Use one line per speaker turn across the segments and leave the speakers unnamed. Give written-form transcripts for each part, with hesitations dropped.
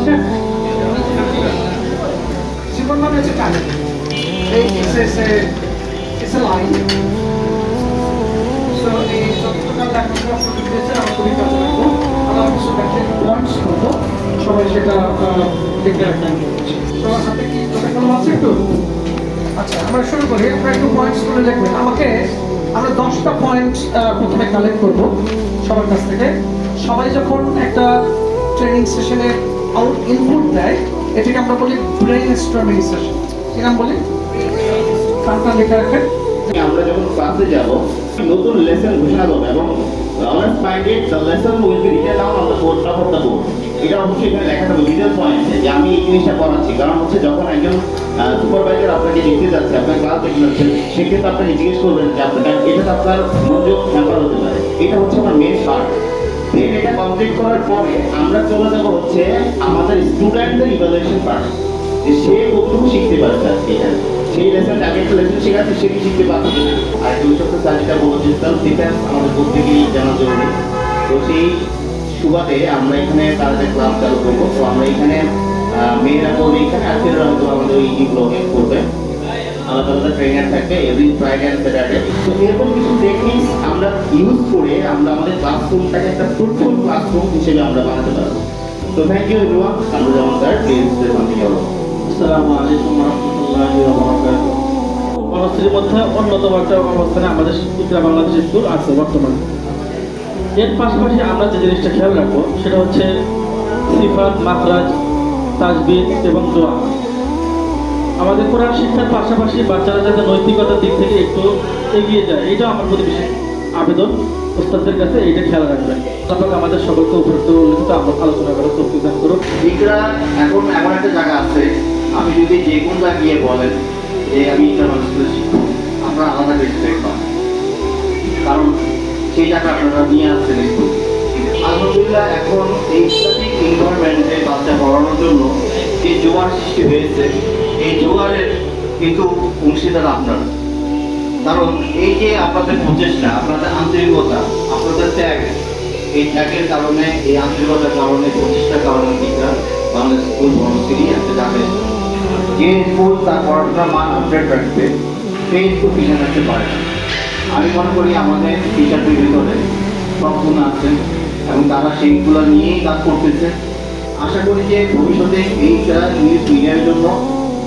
আছে? জীবন মানে হচ্ছে টাইম। এই it's a line. So এই যতটুকু লেখাপড়া সুযোগ দিয়েছেন আমার খুবই কাজে লাগবো। আমার কিছু পয়েন্টস করবো, সবাই সেটা লিখে রাখবেন। সবার হাতে কি কলম আছে একটু? আচ্ছা, আমরা শুরু করি। আপনারা একটু পয়েন্টস করে লিখবেন। আমরা 10টা পয়েন্ট প্রথমে কালেক্ট করব সবার কাছ থেকে। সবাই যখন একটা ট্রেনিং সেশনে ইনপুট দেয়, এটাকে আমরা বলি ব্রেইন স্টর্মিং সেশন। কি নাম বলি? কারণটা লেখা রাখেন।
আমরা যখন ক্লাসে যাব, নতুন লেসন ঘোষণা করব এবং honours minded the lesson will be written down on the board of the board. এটা অবশ্যই এখানে লেখা থাকবে ডিটেল পয়েন্ট যে আমি এই জিনিসটা পড়াচ্ছি। কারণ হচ্ছে যখন একজন সুপারভাইজার আপনাকে দেখতে যাচ্ছে, আপনার ক্লাস দেখতে যাচ্ছে, সেক্ষেত্রে আপনি জিজ্ঞেস করবেন যে আপনার এটা আপনার মনোযোগ হ্যাম্পার হতে পারে। এটা হচ্ছে আমার মেন পার্ট। দেন এটা কমপ্লিট করার পরে আমরা চলে যাব হচ্ছে আমাদের স্টুডেন্টদের ইভালুয়েশন পার্ট, যে সে কতটুকু শিখতে পারছে আজকে এটা। সেই লেসনটা আমি একটা লেসন শেখাচ্ছি, সে কি শিখতে পারছে কিনা। আর দুই সপ্তাহ চালিকা বলো যে সেলফ ডিফেন্স আমাদের প্রত্যেকেই জানা জরুরি। তো সেই সুবাদে আমরা এখানে তাদের ক্লাস চালু করবো। তো আমরা এখানে মেয়েরা করবে এখানে, আর ছেলেরা হয়তো আমাদের এইগুলো করবে। আলাদা আলাদা ট্রেনার থাকবে এভরি ফ্রাইডে অ্যান্ড স্যাটারডে। তো এরকম কিছু টেকনিক্স আমরা ইউজ করে আমরা আমাদের ক্লাসরুমটাকে একটা ফ্রুটফুল ক্লাসরুম হিসেবে আমরা বানাতে পারবো। তো থ্যাংক ইউ এভরিওয়ান। আমরা যেমন স্যার প্লিজ কন্টিনিউ।
আসসালামু আলাইকুম ওয়া রাহমাতুল্লাহি ওয়া বারাকাতুহু। অনার্সের মধ্যে অন্যতম একটা অবস্থানে আমাদের ইকরা বাংলাদেশ স্কুল আছে বর্তমানে। এর পাশাপাশি আমরা যে জিনিসটা খেয়াল রাখবো সেটা হচ্ছে সিফাত, মাখরাজ, তাজবিদ এবং দোয়া। আমাদের কোরআন শিক্ষার পাশাপাশি বাচ্চারা যাতে নৈতিকতার দিক থেকে একটু এগিয়ে যায়, এটা আমার প্রতি বিশেষ আবেদন ওস্তাদদের কাছে। এইটা খেয়াল রাখবেন। তারপরে আমাদের সকলকে উপরোক্ত উল্লেখিত আলোচনা করার তৌফিক দান করুন।
ইকরা এখন এমন একটা জায়গা আছে, আপনি যদি যে কোন জায়গায় গিয়ে বলেন যে আমি ইকরা মানুষের শিক্ষক, আপনারা আলাদা রেসপেক্ট পান। কারণ সেই জায়গা আপনারা নিয়ে আসছেন একটু। আলহামদুলিল্লাহ এখন এই ইসলামিক এনভায়রনমেন্টে বাচ্চা পড়ানোর জন্য যে জোয়ার সৃষ্টি হয়েছে, এই জোয়ারের কিন্তু অংশীদার আপনারা। কারণ এই যে আপনাদের প্রচেষ্টা, আপনাদের আন্তরিকতা, আপনাদের ত্যাগ, এই ত্যাগের কারণে, এই আন্তরিকতার কারণে, প্রচেষ্টার কারণে ইকরা বাংলাদেশ স্কুল বনশ্রী একটা যাবে। যে স্কুল তার পড়াশোনার মান আপডেট রাখবে, সেই স্কুল পিছনে রাখতে পারে না। আমি মনে করি আমাদের টিচারদের ভিতরে সবগুণ আছেন এবং তারা সেইগুলো নিয়েই কাজ করতেছে। আশা করি যে ভবিষ্যতে এইটা ইংলিশ মিডিয়ামের জন্য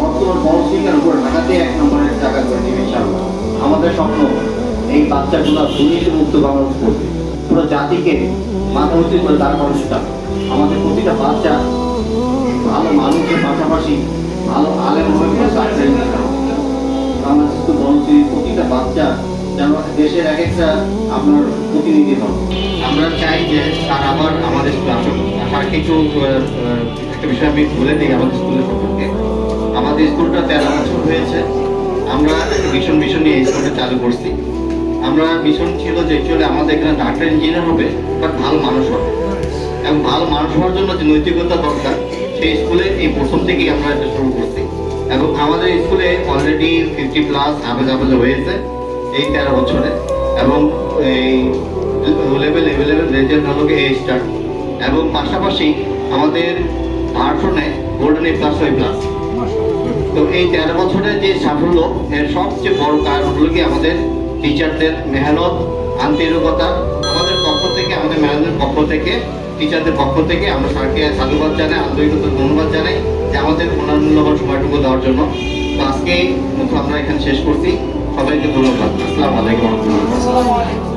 বর্তমান বনশ্রীকার উপর ঢাকাতে 1 নম্বরের জায়গা করে নেবে ইনশাআল্লাহ। আমাদের স্বপ্ন এই বাচ্চাগুলো দুর্নীতিমুক্ত বাংলাদেশ করবে, পুরো জাতিকে মাথা উঁচু করে দাঁড় করাতে। আমাদের প্রতিটা বাচ্চা ভালো মানুষের পাশাপাশি ভালো আলেম হয়ে বাংলাদেশ তো বনশ্রী প্রতিটা বাচ্চা যেন দেশের এক একটা আপনার প্রতিনিধি হন। আমরা চাই যে তার আবার আমাদের স্কুলে আসুন। আর কিছু একটা বিষয় আমি বলে দিই আমাদের স্কুলের সম্পর্কে। আমাদের স্কুলটা 13 বছর হয়েছে। আমরা একটা মিশন নিয়ে এই স্কুলটা চালু করছি। আমরা মিশন ছিল যে অ্যাকচুয়ালি আমাদের এখানে ডাক্তার ইঞ্জিনিয়ার হবে, বাট ভালো মানুষ হবে। এবং ভালো মানুষ হওয়ার জন্য যে নৈতিকতা দরকার, সেই স্কুলে এই প্রথম থেকেই আমরা এটা শুরু করছি। এবং আমাদের স্কুলে অলরেডি 50+ হাফেজ হয়েছে এই 13 বছরে। এবং এই লেভেল রেজাল্ট হলো A স্টার। এবং পাশাপাশি আমাদের ভার্সনে গোল্ডেন A+, তো এই 13 বছরের যে সাফল্য, এর সবচেয়ে বড় কারণ হলো কি আমাদের টিচারদের মেহনত, আন্তরিকতা। আমাদের পক্ষ থেকে, আমাদের ম্যানেজমেন্ট পক্ষ থেকে, টিচারদের পক্ষ থেকে আমরা স্যারকে সাধুবাদ জানাই, আন্তরিকতা ধন্যবাদ জানাই যে আমাদের মূল্যবান সময়টুকু দেওয়ার জন্য। তো আজকে মতো আমরা এখানে শেষ করছি। সবাইকে ধন্যবাদ। আসসালামু আলাইকুম।